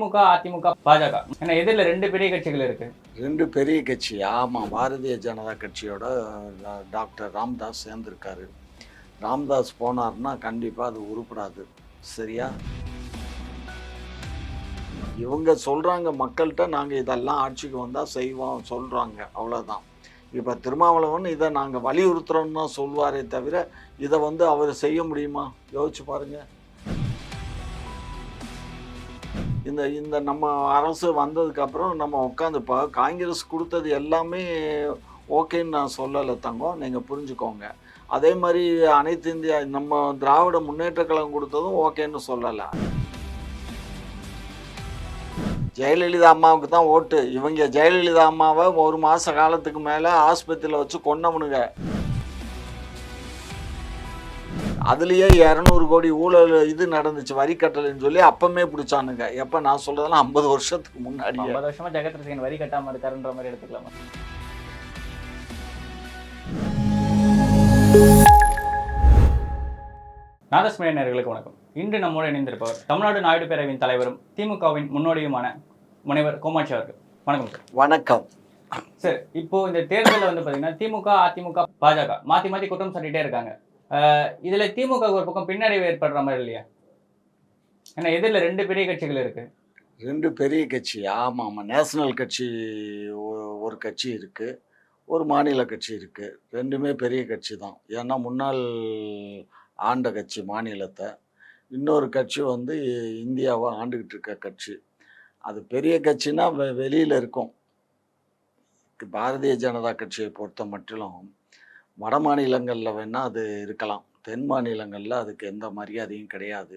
திமுக, அதிமுக, பாஜக. ஏன்னா எதிரில 2 பெரிய கட்சிகள் இருக்கு. 2 பெரிய கட்சி. ஆமாம், பாரதிய ஜனதா கட்சியோட டாக்டர் ராம்தாஸ் சேர்ந்திருக்காரு. ராம்தாஸ் போனார்னா கண்டிப்பாக அது உருப்படாது. சரியா? இவங்க சொல்கிறாங்க மக்கள்கிட்ட, நாங்கள் இதெல்லாம் ஆட்சிக்கு வந்தால் செய்வோம் சொல்கிறாங்க, அவ்வளோதான். இப்போ திருமாவளவன் இதை நாங்கள் வலியுறுத்துகிறோன்னு தான் சொல்வாரே தவிர, இதை அவர் செய்ய முடியுமா? யோசிச்சு பாருங்கள். இந்த நம்ம அரசு வந்ததுக்கப்புறம் நம்ம உட்காந்துப்பா காங்கிரஸ் கொடுத்தது எல்லாமே ஓகேன்னு நான் சொல்லலை தங்கம், நீங்கள் புரிஞ்சுக்கோங்க. அதே மாதிரி அனைத்து இந்தியா நம்ம திராவிட முன்னேற்ற கழகம் கொடுத்ததும் ஓகேன்னு சொல்லலை. ஜெயலலிதா அம்மாவுக்கு தான் ஓட்டு. இவங்க ஜெயலலிதா அம்மாவை 1 மாத காலத்துக்கு மேலே ஆஸ்பத்திரியில் வச்சு கொன்னவனுங்க. அதுலேயே 200 கோடி ஊழல் இது நடந்துச்சு, வரி கட்டலைன்னு சொல்லி அப்பமே பிடிச்சானுங்க. எப்போ நான் சொல்றதெல்லாம் 50 வருஷத்துக்கு முன்னாடி. 50 வருஷமா ஜெகத் ரசிகன் வரி கட்டாமல் இருக்காருன்ற மாதிரி எடுத்துக்கலாமா? நாதஸ்மரிய நேயர்களுக்கு வணக்கம். இன்று நம்மோடு இணைந்திருப்பவர் தமிழ்நாடு நாயுடு பேரவையின் தலைவரும் திமுகவின் முன்னோடியுமான முனைவர் கோமாட்சி அவர்கள். வணக்கம் சார். வணக்கம் சார். இப்போ இந்த தேர்தலில் பார்த்தீங்கன்னா திமுக, அதிமுக, பாஜக மாற்றி மாற்றி குற்றம் சாட்டிகிட்டே இருக்காங்க. இதுல திமுக ஒரு பக்கம் பின்னடைவு ஏற்படுற மாதிரி இல்லையா? ஏன்னா எதிரில 2 பெரிய கட்சிகள் இருக்கு. 2 பெரிய கட்சி. ஆமாம், நேஷனல் கட்சி ஒரு கட்சி இருக்கு, ஒரு மாநில கட்சி இருக்கு. 2மே பெரிய கட்சி தான். ஏன்னா முன்னாள் ஆண்ட கட்சி மாநிலத்தை, இன்னொரு கட்சி இந்தியாவை ஆண்டுகிட்டு இருக்க கட்சி. அது பெரிய கட்சினா வெளியில் இருக்கும். பாரதிய ஜனதா கட்சியை பொறுத்த மட்டிலும் வட மாநிலங்களில் வேணால் அது இருக்கலாம், தென் மாநிலங்களில் அதுக்கு எந்த மரியாதையும் கிடையாது.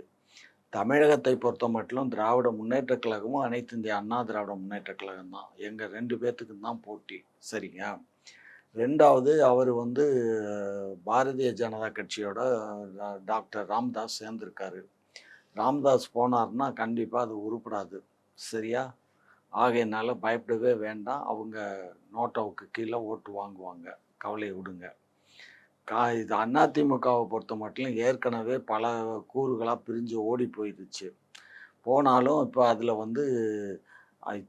தமிழகத்தை பொறுத்த மட்டிலும் திராவிட முன்னேற்ற கழகமும் அனைத்து இந்திய அண்ணா திராவிட முன்னேற்ற கழகம் தான். எங்கள் 2 பேர்த்துக்கு தான் போட்டி. சரிங்க. 2வது அவர் பாரதிய ஜனதா கட்சியோட டாக்டர் ராம்தாஸ் சேர்ந்திருக்காரு. ராம்தாஸ் போனார்னா கண்டிப்பாக அது உருப்படாது. சரியா? ஆகையினால பயப்படவே வேண்டாம். அவங்க நோட்டாவுக்கு கீழே ஓட்டு வாங்குவாங்க, கவலையை விடுங்க. இது அதிமுகவை பொறுத்த மட்டும் ஏற்கனவே பல கூறுகளாக பிரிஞ்சு ஓடி போயிடுச்சு. போனாலும் இப்போ அதில்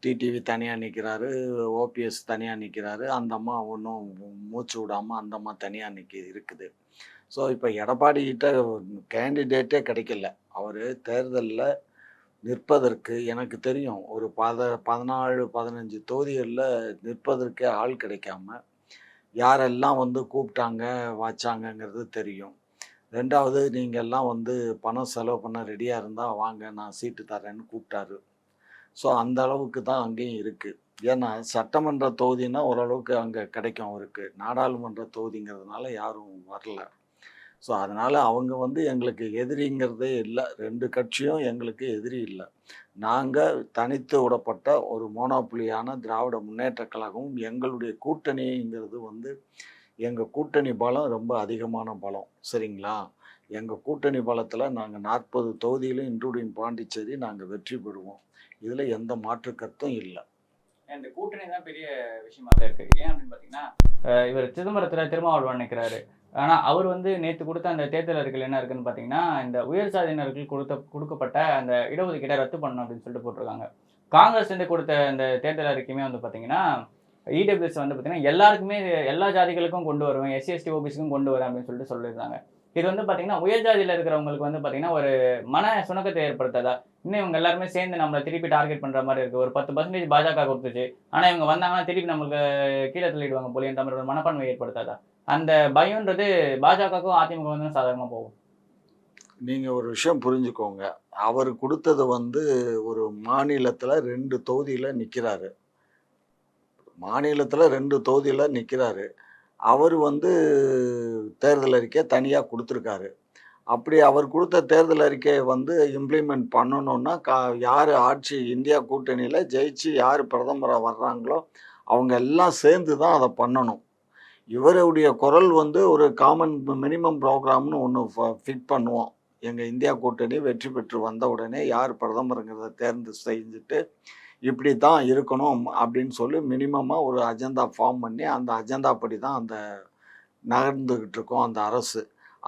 டிடிவி தனியாக நிற்கிறாரு, ஓபிஎஸ் தனியாக நிற்கிறாரு. அந்த அம்மா ஒன்றும் மூச்சு விடாமல் அந்த அம்மா தனியாக இருக்குது. ஸோ இப்போ எடப்பாடி கிட்ட கேண்டிடேட்டே கிடைக்கல. அவர் தேர்தலில் நிற்பதற்கு எனக்கு தெரியும் ஒரு 14-15 தொகுதிகளில் நிற்பதற்கே ஆள் கிடைக்காம யாரெல்லாம் கூப்பிட்டாங்க வச்சாங்கங்கிறது தெரியும். 2வது நீங்கள்லாம் பணம் செலவு பண்ண ரெடியாக இருந்தால் வாங்க, நான் சீட்டு தரேன்னு கூப்பிட்டாரு. ஸோ அந்த அளவுக்கு தான் அங்கேயும் இருக்குது. ஏன்னா சட்டமன்ற தொகுதினா ஓரளவுக்கு அங்கே கிடைக்கும் அவருக்கு. நாடாளுமன்ற தொகுதிங்கிறதுனால யாரும் வரல. ஸோ அதனால் அவங்க எங்களுக்கு எதிரிங்கிறதே இல்லை. 2 கட்சியும் எங்களுக்கு எதிரி இல்லை. நாங்கள் தனித்து விடப்பட்ட ஒரு மோனோப்புலியான திராவிட முன்னேற்ற கழகமும் எங்களுடைய கூட்டணிங்கிறது எங்கள் கூட்டணி பலம் ரொம்ப அதிகமான பலம். சரிங்களா? எங்கள் கூட்டணி பலத்தில் நாங்கள் 40 தொகுதியிலும் இன்க்ளூடிங் பாண்டிச்சேரி நாங்கள் வெற்றி பெறுவோம். இதில் எந்த மாற்று கருத்தும் இல்லை. இந்த கூட்டணி தான் பெரிய விஷயமாக இருக்குது. ஏன் அப்படின்னு பார்த்தீங்கன்னா, இவர் சிதம்பரத்தில் திருமாவளவன் நிற்கிறாரு. ஆனால் அவர் நேற்று கொடுத்த அந்த தேர்தல் அறிக்கையில் என்ன இருக்குன்னு பார்த்தீங்கன்னா, இந்த உயர் சாதியினர்கள் கொடுக்கப்பட்ட அந்த இடஒதுக்கீட்டை ரத்து பண்ணணும் அப்படின்னு சொல்லிட்டு போட்டிருக்காங்க. காங்கிரஸ் கொடுத்த அந்த தேர்தல் அறிக்கையுமே பார்த்தீங்கன்னா, இடபிள்யூஎஸ் பார்த்தீங்கன்னா எல்லாருக்குமே எல்லா ஜாதிகளுக்கும் கொண்டு வருவேன், எஸ்சி எஸ்டி ஓபிசிக்கும் கொண்டு வரேன் அப்படின்னு சொல்லிட்டு சொல்லியிருந்தாங்க. இது பார்த்தீங்கன்னா உயர் ஜாதியில் இருக்கிறவங்களுக்கு பார்த்தீங்கன்னா ஒரு மன சுணக்கத்தை ஏற்படுத்தாதா? இன்னும் இவங்க எல்லாருமே சேர்ந்து நம்மளை திருப்பி டார்கெட் பண்ணுற மாதிரி இருக்குது. ஒரு 10% பாஜக கொடுத்துச்சு, ஆனால் இவங்க வந்தாங்கன்னா திருப்பி நம்மளுக்கு கீழே தள்ளிடுவாங்க போலியன்ற மாதிரி ஒரு மனப்பான்மை ஏற்படுத்தாதா? அந்த பயம்ன்றது பாஜகவுக்கும் அதிமுக சாதகமாக போகும். நீங்கள் ஒரு விஷயம் புரிஞ்சுக்கோங்க. அவர் கொடுத்தது ஒரு மாநிலத்தில் 2 தொகுதியில் நிற்கிறாரு. மாநிலத்தில் 2 தொகுதியில் நிற்கிறாரு. அவர் தேர்தல் அறிக்கையை தனியாக கொடுத்துருக்காரு. அப்படி அவர் கொடுத்த தேர்தல் அறிக்கையை இம்ப்ளிமெண்ட் பண்ணணுன்னா யார் ஆட்சி இந்தியா கூட்டணியில் ஜெயிச்சு யார் பிரதமராக வர்றாங்களோ அவங்க எல்லாம் சேர்ந்து தான் அதை பண்ணணும். இவருடைய குரல் ஒரு காமன் மினிமம் ப்ரோக்ராம்னு ஒன்று ஃபிட் பண்ணுவோம். எங்கள் இந்தியா கூட்டணி வெற்றி பெற்று வந்த உடனே யார் பிரதமருங்கிறத தேர்ந்து செஞ்சுட்டு இப்படி தான் இருக்கணும் அப்படின்னு சொல்லி மினிமமாக ஒரு அஜெண்டா ஃபார்ம் பண்ணி அந்த அஜெண்டா படி தான் அந்த நகர்ந்துக்கிட்டு இருக்கோம் அந்த அரசு.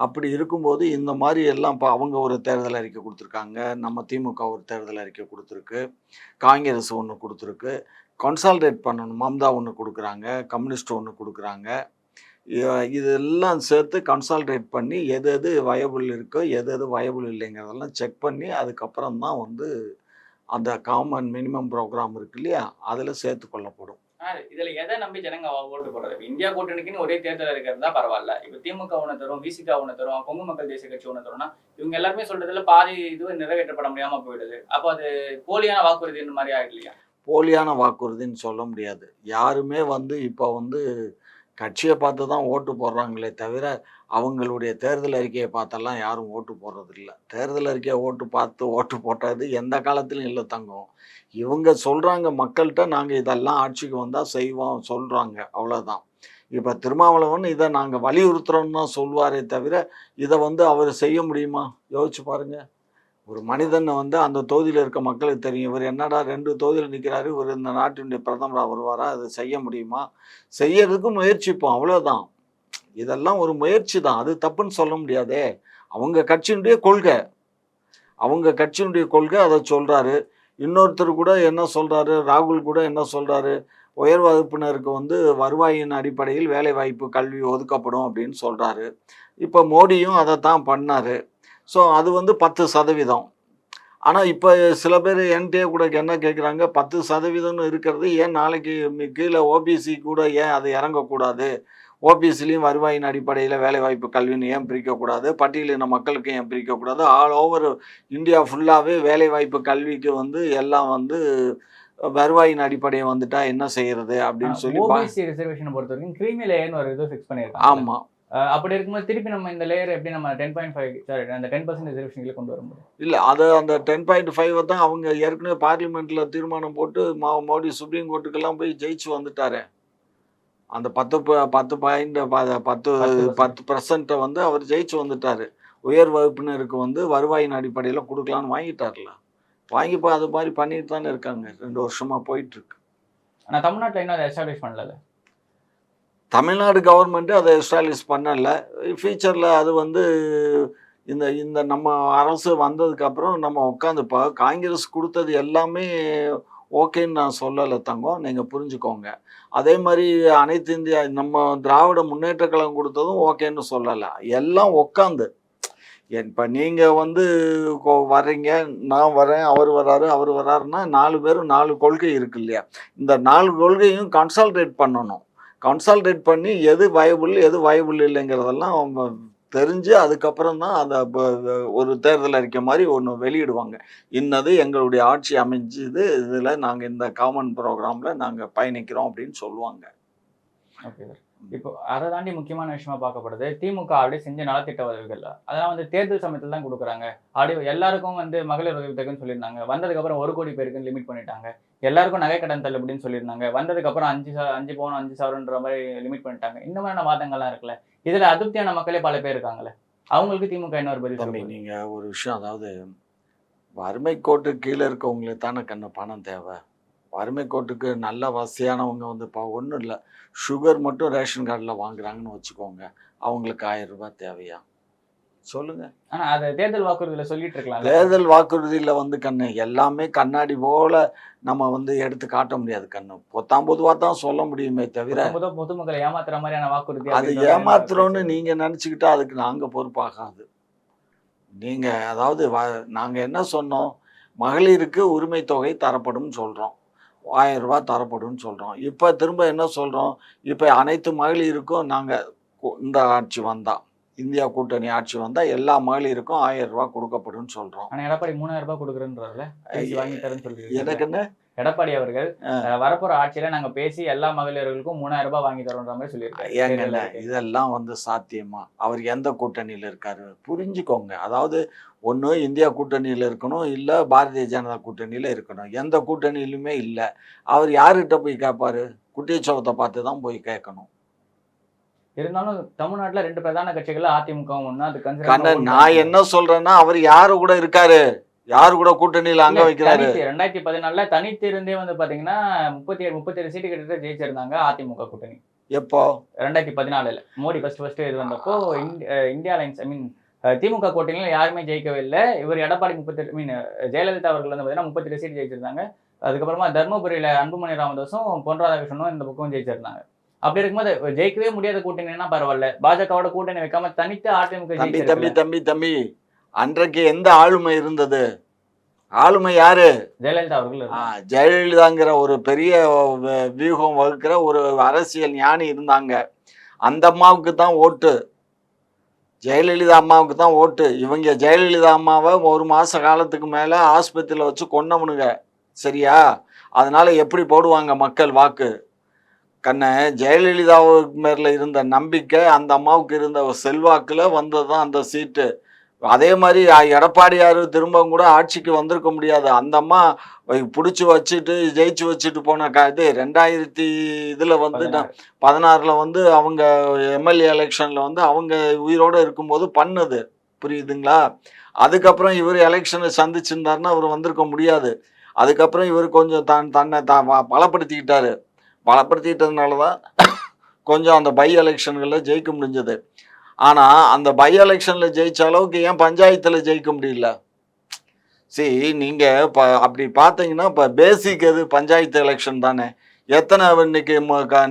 அப்படி இருக்கும்போது இந்த மாதிரி எல்லாம் இப்போ அவங்க ஒரு தேர்தல் அறிக்கை கொடுத்துருக்காங்க, நம்ம திமுக ஒரு தேர்தல் அறிக்கை கொடுத்துருக்கு, காங்கிரஸ் ஒன்று கொடுத்துருக்கு, கன்சால்டேட் பண்ணணும் மம்தா ஒன்று கொடுக்குறாங்க, கம்யூனிஸ்ட் ஒன்று கொடுக்குறாங்க. இதெல்லாம் சேர்த்து கன்சால்டேட் பண்ணி எது எது வயபிள் இருக்கோ எது எது வயபிள் இல்லைங்கிறதெல்லாம் செக் பண்ணி அதுக்கப்புறம் தான் வந்து அந்த காமன் மினிமம் ப்ரோக்ராம் இருக்கு இல்லையா, அதில் சேர்த்து கொள்ளப்படும். இதுல எதை நம்பி ஜனங்க ஓட்டு போடுறது? இப்ப இந்தியா கூட்டணிக்குன்னு ஒரே தேர்தல் இருக்கிறதா பரவாயில்ல. இப்ப திமுக ஒண்ணு தரும், விசிக ஒண்ணு தரும், கொங்கு மக்கள் தேசிய கட்சி ஒண்ணு தரும்னா இவங்க எல்லாருமே சொல்றதுல பாதி இது நிறைவேற்றப்பட முடியாம போயிடுது. அப்போ அது போலியான வாக்குறுதின்ற மாதிரி ஆயிடலையா? போலியான வாக்குறுதின்னு சொல்ல முடியாது. யாருமே வந்து இப்போ வந்து கட்சியை பார்த்து தான் ஓட்டு போடுறாங்களே தவிர அவங்களுடைய தேர்தல் அறிக்கையை பார்த்தெல்லாம் யாரும் ஓட்டு போடுறதில்ல. தேர்தல் அறிக்கையை பார்த்து ஓட்டு போட்டது எந்த காலத்திலும் இல்லை தங்கம். இவங்க சொல்கிறாங்க மக்கள்கிட்ட, நாங்கள் இதெல்லாம் ஆட்சிக்கு வந்தால் செய்வோம் சொல்கிறாங்க, அவ்வளோதான். இப்போ திருமாவளவன் இதை நாங்கள் வலியுறுத்துறோன்னு தான் சொல்வாரே தவிர இதை வந்து அவர் செய்ய முடியுமா? யோசிச்சு பாருங்கள். ஒரு மனிதனை வந்து அந்த தொகுதியில் இருக்க மக்களுக்கு தெரியும், இவர் என்னடா 2 தொகுதியில் நிற்கிறாரு, இவர் இந்த நாட்டினுடைய பிரதமராக வருவாரா, அதை செய்ய முடியுமா? செய்யறதுக்கு முயற்சிப்போம், அவ்வளோதான். இதெல்லாம் ஒரு முயற்சி தான், அது தப்புன்னு சொல்ல முடியாதே. அவங்க கட்சியினுடைய கொள்கை அதை சொல்கிறாரு. இன்னொருத்தர் கூட என்ன சொல்கிறாரு, ராகுல் கூட என்ன சொல்கிறாரு, உயர் வகுப்பினருக்கு வந்து வருவாயின் அடிப்படையில் வேலை வாய்ப்பு கல்வி ஒதுக்கப்படும் அப்படின்னு சொல்கிறாரு. இப்போ மோடியும் அதை தான் பண்ணார். ஸோ அது வந்து 10%. ஆனால் இப்போ சில பேர் என்கிட்டே கூட என்ன கேட்குறாங்க, 10% இருக்கிறது ஏன் நாளைக்கு கீழே ஓபிசி கூட ஏன் அது இறங்கக்கூடாது, ஓபிசிலையும் வருவாயின் அடிப்படையில் வேலைவாய்ப்பு கல்வின்னு ஏன் பிரிக்கக்கூடாது, பட்டியலின மக்களுக்கு ஏன் பிரிக்கக்கூடாது, ஆல் ஓவர் இந்தியா ஃபுல்லாகவே வேலைவாய்ப்பு கல்விக்கு வந்து எல்லாம் வந்து வருவாயின் அடிப்படையை வந்துட்டா என்ன செய்யறது அப்படின்னு சொல்லி ஓபிசி ரிசர்வேஷனை பொறுத்த வரைக்கும் கிரீமி லேயர்னு ஒரு இது ஃபிக்ஸ் பண்ணியிருக்காங்க. ஆமாம். அப்படி இருக்கும்போது திருப்பி நம்ம இந்த லேயர் எப்படி நம்ம 10.5 சாரி அந்த 10% ரிசர்வேஷன்களை கொண்டு வர முடியும்? இல்லை, அது அந்த 10.5 தான் அவங்க ஏற்கனவே பார்லிமெண்ட்டில் தீர்மானம் போட்டு மோடி சுப்ரீம் கோர்ட்டுக்கெல்லாம் போய் ஜெயிச்சு வந்துட்டாரு. அந்த 10% வந்து அவர் ஜெயிச்சு வந்துட்டாரு. உயர் வகுப்பினருக்கு வந்து வருவாயின் அடிப்படையில் கொடுக்கலான்னு வாங்கிட்டார்ல. வாங்கிப்போ அது மாதிரி பண்ணிட்டு தானே இருக்காங்க, 2 வருஷமாக போயிட்டுருக்கு. ஆனால் தமிழ்நாட்டில் இன்னும் அதை எஸ்டாப்ளிஷ் பண்ணல. தமிழ்நாடு கவர்மெண்ட்டு அதை எஸ்டாப்ளிஷ் பண்ணலை. ஃபியூச்சரில் அது வந்து இந்த இந்த நம்ம அரசு வந்ததுக்கப்புறம் நம்ம உட்காந்துப்போ காங்கிரஸ் கொடுத்தது எல்லாமே ஓகேன்னு நான் சொல்லலை தங்கம், நீங்கள் புரிஞ்சுக்கோங்க. அதே மாதிரி அனைத்து இந்தியா நம்ம திராவிட முன்னேற்ற கழகம் கொடுத்ததும் ஓகேன்னு சொல்லலை. எல்லாம் உட்காந்து இப்போ நீங்கள் வந்து வர்றீங்க, நான் வரேன், அவர் வர்றாருன்னா 4 பேரும் 4 கொள்கை இருக்கு இல்லையா, இந்த 4 கொள்கையும் கன்சால்டேட் பண்ணணும். கன்சால்டேட் பண்ணி எது வயபிள் இல்லைங்கிறதெல்லாம் தெரிஞ்சு அதுக்கப்புறம் தான் அந்த ஒரு தேர்தல் அறிக்கை மாதிரி ஒன்று வெளியிடுவாங்க. இன்னது எங்களுடைய ஆட்சி அமைஞ்சுது, இதில் நாங்கள் இந்த காமன் ப்ரோக்ராமில் நாங்கள் பயணிக்கிறோம் அப்படின்னு சொல்லுவாங்க. Okay sir. இப்போ அதை தாண்டி முக்கியமான விஷயமா பார்க்கப்படுது திமுக அப்படியே செஞ்ச நலத்திட்ட உதவிகள். அதெல்லாம் வந்து தேர்தல் சமயத்தில் தான் கொடுக்குறாங்க. அப்படியே எல்லாருக்கும் வந்து மகளிர் உதவி தொகைன்னு சொல்லியிருந்தாங்க. வந்ததுக்கப்புறம் 1 கோடி பேருக்குன்னு லிமிட் பண்ணிட்டாங்க. எல்லாருக்கும் நகை கடன் தள்ளுபடின்னு சொல்லியிருந்தாங்க. வந்ததுக்கப்புறம் 5 பவுன் 5,000ன்ற மாதிரி லிமிட் பண்ணிட்டாங்க. இந்த மாதிரியான வாதங்கள்லாம் இருக்குல்ல, இதில் அதிருப்தியான மக்களே பல பேர் இருக்காங்களே, அவங்களுக்கு திமுக என்ன ஒரு பதில் தம்பி, சொல்லுங்க? நீங்கள் ஒரு விஷயம், அதாவது வறுமை கோட்டு கீழே இருக்கவங்களுக்கு தானே பணம் தேவை. வறுமை கோட்டுக்கு நல்ல வசதியானவங்க வந்து இப்போ ஒன்றும் இல்லை, சுகர் மட்டும் ரேஷன் கார்டில் வாங்குறாங்கன்னு வச்சுக்கோங்க, அவங்களுக்கு 1000 ரூபாய் தேவையா சொல்லுங்க? ஆனால் அதை தேர்தல் வாக்குறுதியில் சொல்லிட்டு இருக்கலாம். தேர்தல் வாக்குறுதியில் வந்து எல்லாமே கண்ணாடி போல நம்ம வந்து எடுத்து காட்ட முடியாது பொத்தாம்பொதுவாக தான் சொல்ல முடியுமே தவிர பொதுமக்களை ஏமாத்துற மாதிரியான வாக்குறுதி அது ஏமாத்துறோன்னு நீங்கள் நினச்சிக்கிட்டா அதுக்கு நாங்கள் பொறுப்பாகாது. நீங்கள் அதாவது நாங்கள் என்ன சொன்னோம், மகளிருக்கு உரிமை தொகை தரப்படும் சொல்கிறோம், 1000 ரூபாய் தரப்படும்னு சொல்கிறோம். இப்போ திரும்ப என்ன சொல்கிறோம், இப்போ அனைத்து மகளிருக்கும் நாங்கள் இந்த ஆட்சி வந்தால், இந்தியா கூட்டணி ஆட்சி வந்தால் எல்லா மகளிருக்கும் 1000 ரூபாய் கொடுக்கப்படும் சொல்கிறோம். ஆனால் எடப்பாடி 3000 ரூபாய் கொடுக்குறேன்றதுல வாங்கிட்டாருன்னு சொல்லி எனக்கு என்ன, எடப்பாடி அவர்கள் வரப்போற ஆட்சியில நாங்க பேசி எல்லா மகளிர்களுக்கும் 3000 ரூபாய் வாங்கி தரோன்ற மாதிரி சொல்லியிருக்காரு. ஏங்க இதெல்லாம் வந்து சாத்தியமா? அவர் எந்த கூட்டணியில் இருக்காரு புரிஞ்சுக்கோங்க. அதாவது ஒன்று இந்தியா கூட்டணியில் இருக்கணும், இல்லை பாரதிய ஜனதா கூட்டணியில் இருக்கணும். எந்த கூட்டணியிலுமே இல்லை. அவர் யார்கிட்ட போய் கேட்பாரு? குட்டிச்சோவத்தை பார்த்து தான் போய் கேட்கணும். இருந்தாலும் தமிழ்நாட்டுல 2 பிரதான கட்சிகள் அதிமுக ஒண்ணு, அது நான் என்ன சொல்றேன்னா, அவர் யாரு கூட இருக்காரு, யாரு கூட கூட்டணியில் அங்க வைக்கிறாரு? 2014 தனித்து இருந்தே வந்து பாத்தீங்கன்னா 37 சீட்டு கிட்ட ஜெயிச்சிருந்தாங்க அதிமுக கூட்டணி. எப்போ 2014 மோடி ஃபர்ஸ்ட் இது வந்தப்போ இந்தியா அலைன்ஸ் திமுக கூட்டணியில யாருமே ஜெயிக்கவே இல்லை. இவர் எடப்பாடி 38 ஜெயலலிதா அவர்கள் வந்து பார்த்தீங்கன்னா 38 சீட் ஜெயிச்சிருந்தாங்க. அதுக்கப்புறமா தர்மபுரியில அன்புமணி ராமதாஸும் பொன் ராதாகிருஷ்ணனும் இந்த பக்கம் ஜெயிச்சிருந்தாங்க. அப்படி இருக்கும்போது ஜெயிக்கவே முடியாத கூட்டணின்னா பரவாயில்ல, பாஜகவோட கூட்டணி வைக்காம தனித்து அதிமுக தம்பி தம்பி ஜெயிச்சிருக்கல. தம்பி தம்பி அன்றைக்கு எந்த ஆளுமை இருந்தது? ஆளுமை யாரு? ஜெயலலிதா அவர்கள் இருந்தாங்க. ஜெயலலிதாங்கிற ஒரு பெரிய வியூகம் வகுக்கிற ஒரு அரசியல் ஞானி இருந்தாங்க. அந்த அம்மாவுக்கு தான் ஓட்டு. ஜெயலலிதா அம்மாவுக்கு தான் ஓட்டு. இவங்க ஜெயலலிதா அம்மாவை 1 மாச காலத்துக்கு மேல ஆஸ்பத்திரியில வச்சு கொன்னவனுங்க. சரியா? அதனால எப்படி போடுவாங்க மக்கள் வாக்கு? கண்ணே, ஜெயலலிதாவுக்கு மேல இருந்த நம்பிக்கை, அந்த அம்மாவுக்கு இருந்த செல்வாக்குல வந்ததுதான் அந்த சீட்டு. அதே மாதிரி எடப்பாடியார் திரும்பவும் கூட ஆட்சிக்கு வந்திருக்க முடியாது. அந்த அம்மா பிடிச்சி வச்சுட்டு ஜெயிச்சு வச்சுட்டு போன இது 2000 இதுல வந்து 16ல் வந்து அவங்க எம்எல்ஏ எலெக்ஷன்ல வந்து அவங்க உயிரோட இருக்கும்போது பண்ணது. புரியுதுங்களா? அதுக்கப்புறம் இவர் எலெக்ஷனை சந்திச்சிருந்தாருன்னா அவர் வந்திருக்க முடியாது. அதுக்கப்புறம் இவர் கொஞ்சம் தன்னை பலப்படுத்திக்கிட்டாரு. பலப்படுத்திக்கிட்டதுனால தான் கொஞ்சம் அந்த பை எலெக்ஷன்களில் ஜெயிக்க முடிஞ்சது. ஆனால் அந்த பை எலெக்ஷனில் ஜெயிச்ச அளவுக்கு ஏன் பஞ்சாயத்தில் ஜெயிக்க முடியல? நீங்கள் இப்போ அப்படி பார்த்தீங்கன்னா இப்போ பேசிக் எது? பஞ்சாயத்து எலெக்ஷன் தானே. எத்தனை இன்னைக்கு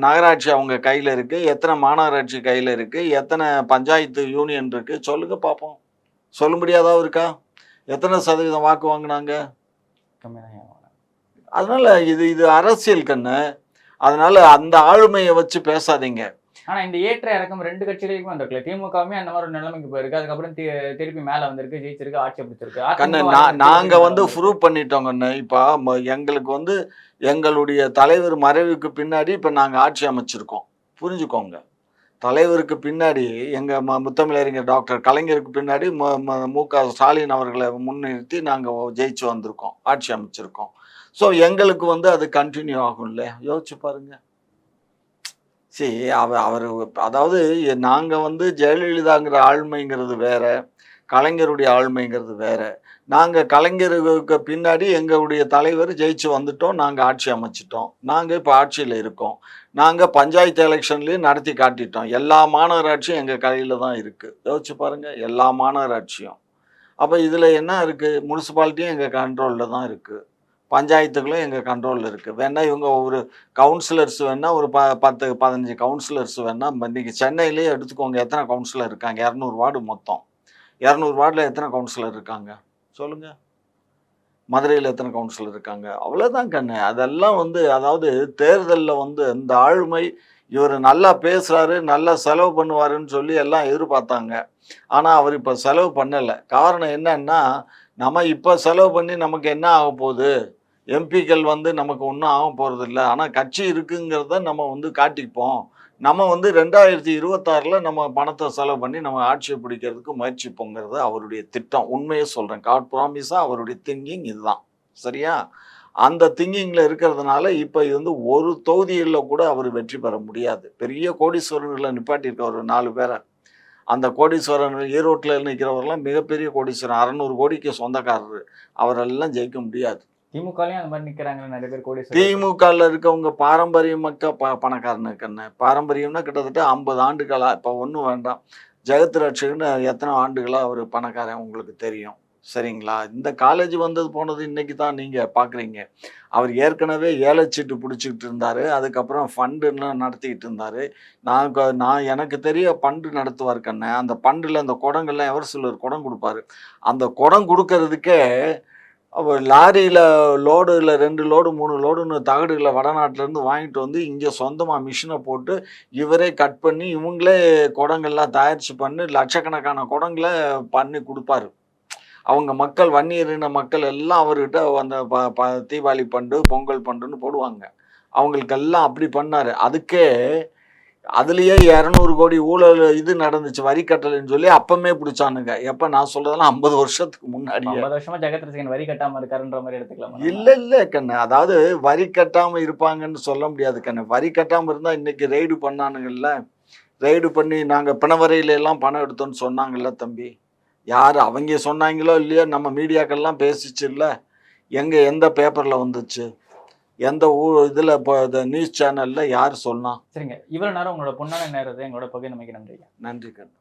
நகராட்சி அவங்க கையில் இருக்குது, எத்தனை மாநகராட்சி கையில் இருக்குது, எத்தனை பஞ்சாயத்து யூனியன் இருக்குது? சொல்லுங்க பார்ப்போம். சொல்ல முடியாதா இருக்கா? எத்தனை சதவீதம் வாக்கு வாங்கினாங்க? அதனால இது அரசியல் கண்ணு. அதனால அந்த ஆளுமையை வச்சு பேசாதீங்க. ஆனா இந்த ஏற்ற இறக்கம் 2 கட்சிகளுக்கும் வந்திருக்கல. திமுகவுமே அந்த மாதிரி ஒரு நிலைமைக்கு போயிருக்கு. அதுக்கப்புறம் திருப்பி மேல வந்திருக்கு, ஜெயிச்சிருக்கு, ஆட்சி பிடிச்சிருக்கு. கண்ணு நாங்க வந்து ப்ரூவ் பண்ணிட்டோம் கண்ணு. இப்ப எங்களுக்கு வந்து எங்களுடைய தலைவர் மறைவுக்கு பின்னாடி இப்ப நாங்க ஆட்சி அமைச்சிருக்கோம். புரிஞ்சுக்கோங்க. தலைவருக்கு பின்னாடி எங்க முத்தமிழறிஞர் டாக்டர் கலைஞருக்கு பின்னாடி மு.க. ஸ்டாலின் அவர்களை முன்னிறுத்தி நாங்க ஜெயிச்சு வந்திருக்கோம், ஆட்சி அமைச்சிருக்கோம். ஸோ எங்களுக்கு வந்து அது கண்டினியூ ஆகும்ல. யோசிச்சு பாருங்க. அவர் அதாவது நாங்கள் வந்து ஜெயலலிதாங்கிற ஆளுமைங்கிறது வேற, கலைஞருடைய ஆளுமைங்கிறது வேற. நாங்கள் கலைஞருக்கு பின்னாடி எங்களுடைய தலைவர் ஜெயிச்சு வந்துட்டோம், நாங்கள் ஆட்சி அமைச்சிட்டோம், நாங்கள் இப்போ ஆட்சியில் இருக்கோம். நாங்கள் பஞ்சாயத்து எலெக்ஷன்லேயும் நடத்தி காட்டிட்டோம். எல்லா மாநகராட்சியும் எங்கள் கையில் தான் இருக்குது. யோசிச்சு பாருங்கள், எல்லா மாநகராட்சியும். அப்போ இதில் என்ன இருக்குது? முனிசிபாலிட்டியும் எங்கள் கண்ட்ரோலில் தான் இருக்குது, பஞ்சாயத்துகளும் எங்கள் கண்ட்ரோலில் இருக்குது. வேணா இவங்க ஒரு கவுன்சிலர்ஸ் வேணால் ஒரு 10-15 கவுன்சிலர்ஸ் வேணால் இன்றைக்கி சென்னையிலேயே எடுத்துக்கோங்க. எத்தனை கவுன்சிலர் இருக்காங்க? 200 வார்டு மொத்தம். 200 வார்டில் எத்தனை கவுன்சிலர் இருக்காங்க சொல்லுங்கள்? மதுரையில் எத்தனை கவுன்சிலர் இருக்காங்க? அவ்வளோதான் கண்ணு. அதெல்லாம் வந்து அதாவது தேர்தலில் வந்து இந்த ஆளுமை, இவர் நல்லா பேசுகிறாரு, நல்லா செலவு பண்ணுவாருன்னு சொல்லி எல்லாம் எதிர்பார்த்தாங்க. ஆனால் அவர் இப்போ செலவு பண்ணலை. காரணம் என்னன்னா, நம்ம இப்போ செலவு பண்ணி நமக்கு என்ன ஆக போகுது? எம்பிக்கள் வந்து நமக்கு ஒன்றும் ஆக போகிறது இல்லை. ஆனால் கட்சி இருக்குங்கிறத நம்ம வந்து காட்டிப்போம். நம்ம வந்து 2026 நம்ம பணத்தை செலவு பண்ணி நம்ம ஆட்சியை பிடிக்கிறதுக்கு முயற்சிப்போங்கிறது அவருடைய திட்டம். உண்மையை சொல்கிறேன், காட் ப்ராமிஸாக அவருடைய திங்கிங் இதுதான். சரியா? அந்த திங்கிங்கில் இருக்கிறதுனால இப்போ இது வந்து ஒரு தொகுதியில் கூட அவர் வெற்றி பெற முடியாது. பெரிய கோடீஸ்வரர்களை நிப்பாட்டியிருக்க ஒரு 4 பேரை. அந்த கோடீஸ்வரன் ஈரோட்டில் நிற்கிறவரெல்லாம் மிகப்பெரிய கோடீஸ்வரன், 600 கோடிக்கு சொந்தக்காரர். அவரெல்லாம் ஜெயிக்க முடியாது. திமுகலையும் அந்த மாதிரி நிற்கிறாங்க நிறைய பேர் கோடீஸ்வரர். திமுகவில் இருக்கவங்க பாரம்பரியமக்க பணக்காரனுக்கு என்ன பாரம்பரியம்னா கிட்டத்தட்ட 50 ஆண்டுகளா. இப்போ ஒன்றும் வேண்டாம், ஜெகத் ரட்சகன்னு எத்தனை ஆண்டுகளாக அவர் பணக்காரன் உங்களுக்கு தெரியும். சரிங்களா? இந்த காலேஜ் வந்தது போனது இன்னைக்கு தான் நீங்கள் பார்க்குறீங்க. அவர் ஏற்கனவே ஏலச்சீட்டு பிடிச்சிக்கிட்டு இருந்தார். அதுக்கப்புறம் ஃபண்டுலாம் நடத்திக்கிட்டு இருந்தார். நான் எனக்கு தெரிய ஃபண்டு நடத்துவார் கண்ணே. அந்த ஃபண்டில் அந்த குடங்கள்லாம் எவர் சிலர் குடம் கொடுப்பாரு. அந்த குடம் கொடுக்கறதுக்கே அவர் லாரியில் லோடில் 2 லோடு 3 லோடுன்னு தகடுகளை வடநாட்டிலேருந்து வாங்கிட்டு வந்து இங்கே சொந்தமாக மிஷினை போட்டு இவரே கட் பண்ணி இவங்களே குடங்கள்லாம் தயாரித்து பண்ணி லட்சக்கணக்கான குடங்களை பண்ணி கொடுப்பாரு. அவங்க மக்கள், வன்னியரின மக்கள் எல்லாம் அவர்கிட்ட அந்த தீபாவளி பண்டு, பொங்கல் பண்டுன்னு போடுவாங்க. அவங்களுக்கெல்லாம் அப்படி பண்ணார். அதுலேயே 200 கோடி ஊழல் இது நடந்துச்சு, வரி கட்டலைன்னு சொல்லி அப்பமே பிடிச்சானுங்க. எப்போ? நான் சொல்றதெல்லாம் 50 வருஷத்துக்கு முன்னாடி. 50 வருஷமா ஜெகத் ரசிகன் வரி கட்டாமல் இருக்காருன்ற மாதிரி எடுத்துக்கலாம். இல்லை கண்ணு, அதாவது வரி கட்டாமல் இருப்பாங்கன்னு சொல்ல முடியாது கண்ணு. வரி கட்டாமல் இருந்தால் இன்னைக்கு ரெய்டு பண்ணானுங்கல்ல, ரெய்டு பண்ணி நாங்கள் பிணவரையில எல்லாம் பணம் எடுத்தோன்னு சொன்னாங்கல்ல தம்பி. யார் அவங்க சொன்னாங்களோ இல்லையோ, நம்ம மீடியாக்கள்லாம் பேசிச்சு இல்லை. எந்த பேப்பரில் வந்துச்சு? எந்த இதில் இப்போ இந்த நியூஸ் சேனலில் யார் சொன்னா? சரிங்க. இவ்வளவு நேரம் உங்களோட பொன்னான நேரத்தை எங்களோட பகிர்ந்தமைக்கு நன்றிங்க. நன்றி கண்ணு.